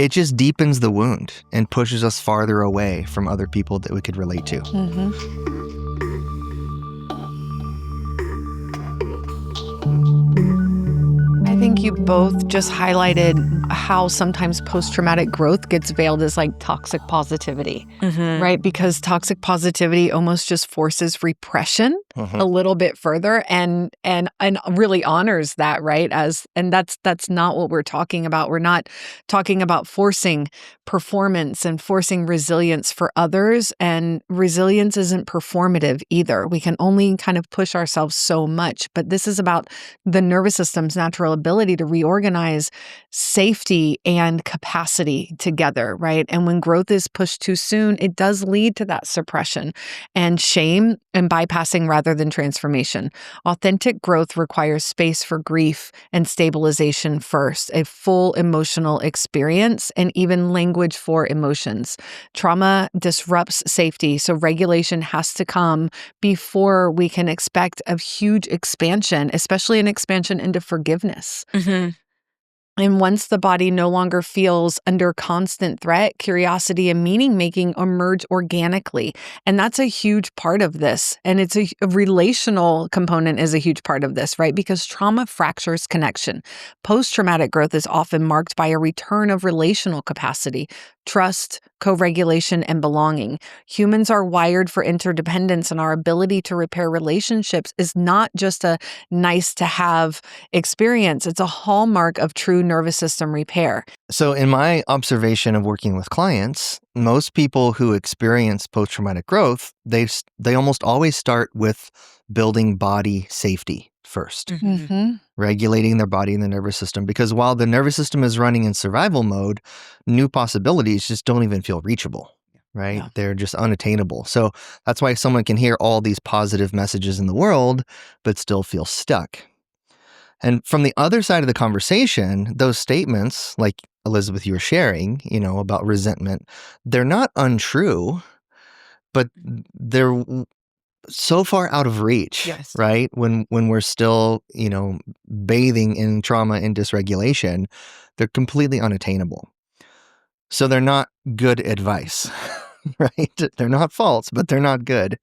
it just deepens the wound and pushes us farther away from other people that we could relate to. I think you both just highlighted how sometimes post-traumatic growth gets veiled as like toxic positivity, right? Because toxic positivity almost just forces repression a little bit further and really honors that, right? And that's not what we're talking about. We're not talking about forcing performance and forcing resilience for others. And resilience isn't performative either. We can only kind of push ourselves so much. But this is about the nervous system's natural ability to reorganize safety and capacity together, right? And when growth is pushed too soon, it does lead to that suppression and shame and bypassing rather than transformation. Authentic growth requires space for grief and stabilization first, a full emotional experience, and even language for emotions. Trauma disrupts safety, so regulation has to come before we can expect a huge expansion, especially an expansion into forgiveness. And once the body no longer feels under constant threat, curiosity and meaning-making emerge organically. And that's a huge part of this. And it's a relational component is a huge part of this, right? Because trauma fractures connection. Post-traumatic growth is often marked by a return of relational capacity, trust, co-regulation, and belonging. Humans are wired for interdependence, and our ability to repair relationships is not just a nice to have experience. It's a hallmark of true nervous system repair. So in my observation of working with clients, most people who experience post-traumatic growth, they almost always start with building body safety first, regulating their body and the nervous system. Because while the nervous system is running in survival mode, new possibilities just don't even feel reachable, right? Yeah. They're just unattainable. So that's why someone can hear all these positive messages in the world, but still feel stuck. And from the other side of the conversation, those statements, like Elisabeth, you were sharing, about resentment, they're not untrue, but they're so far out of reach, right? When we're still, bathing in trauma and dysregulation, they're completely unattainable. So they're not good advice, right? They're not false, but they're not good.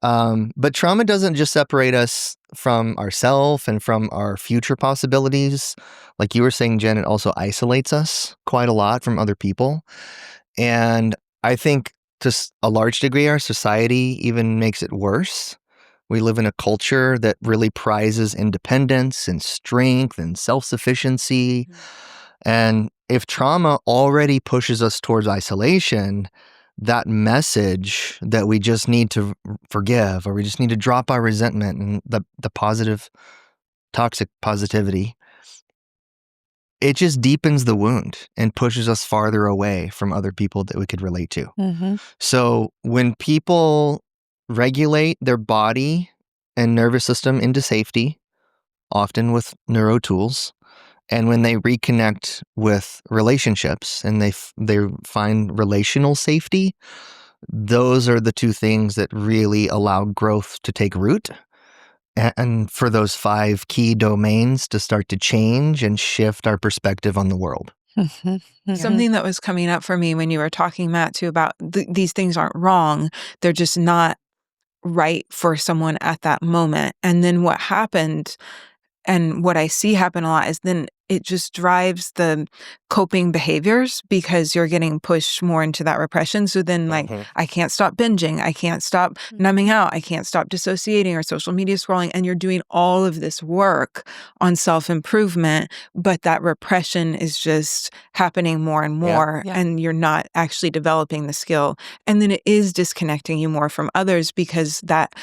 But trauma doesn't just separate us from ourselves and from our future possibilities. Like you were saying, Jen, it also isolates us quite a lot from other people. And I think to a large degree, our society even makes it worse. We live in a culture that really prizes independence and strength and self-sufficiency. And if trauma already pushes us towards isolation, that message that we just need to forgive, or we just need to drop our resentment and the positive, toxic positivity, it just deepens the wound and pushes us farther away from other people that we could relate to. So when people regulate their body and nervous system into safety, often with neuro tools, and when they reconnect with relationships and they find relational safety, those are the two things that really allow growth to take root and for those 5 key domains to start to change and shift our perspective on the world. Something that was coming up for me when you were talking, Matt, too, about these things aren't wrong. They're just not right for someone at that moment. And then what happened, and what I see happen a lot, is then it just drives the coping behaviors because you're getting pushed more into that repression. So then I can't stop binging. I can't stop numbing out. I can't stop dissociating or social media scrolling. And you're doing all of this work on self-improvement, but that repression is just happening more and more, and you're not actually developing the skill. And then it is disconnecting you more from others because that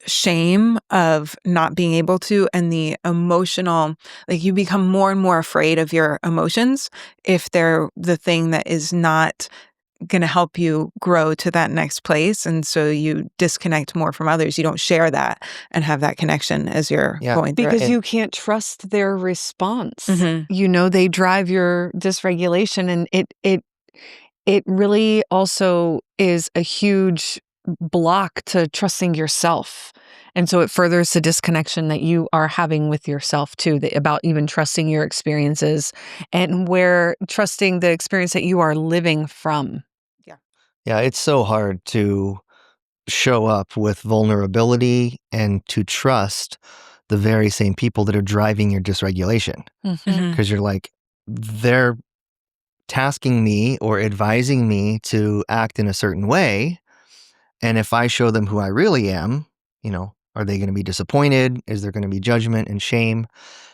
shame of not being able to, and the emotional, like you become more and more afraid of your emotions if they're the thing that is not going to help you grow to that next place. And so you disconnect more from others. You don't share that and have that connection as you're going through because it. you can't trust their response. They drive your dysregulation, and it really also is a huge block to trusting yourself And so it furthers the disconnection that you are having with yourself too, about even trusting your experiences and where trusting the experience that you are living from. Yeah, it's so hard to show up with vulnerability and to trust the very same people that are driving your dysregulation. Because you're like, they're tasking me or advising me to act in a certain way. And if I show them who I really am, are they going to be disappointed? Is there going to be judgment and shame?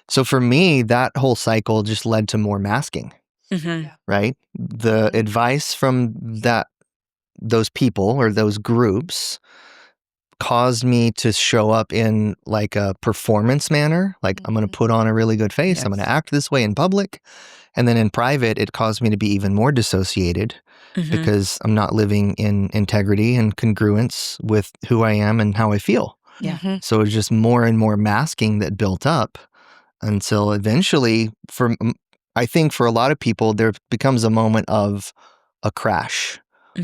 So for me, that whole cycle just led to more masking, right? The advice from those people or those groups caused me to show up in like a performance manner. Like I'm going to put on a really good face. I'm going to act this way in public. And then in private, it caused me to be even more dissociated because I'm not living in integrity and congruence with who I am and how I feel. So it was just more and more masking that built up until eventually, I think for a lot of people, there becomes a moment of a crash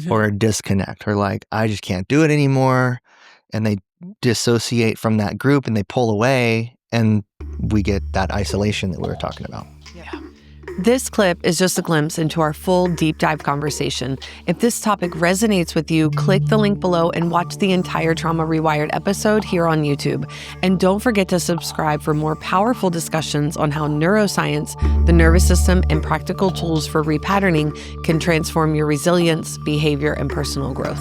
or a disconnect, or like, I just can't do it anymore. And they dissociate from that group and they pull away, and we get that isolation that we were talking about. This clip is just a glimpse into our full deep dive conversation. If this topic resonates with you, click the link below and watch the entire Trauma Rewired episode here on YouTube. And don't forget to subscribe for more powerful discussions on how neuroscience, the nervous system, and practical tools for repatterning can transform your resilience, behavior, and personal growth.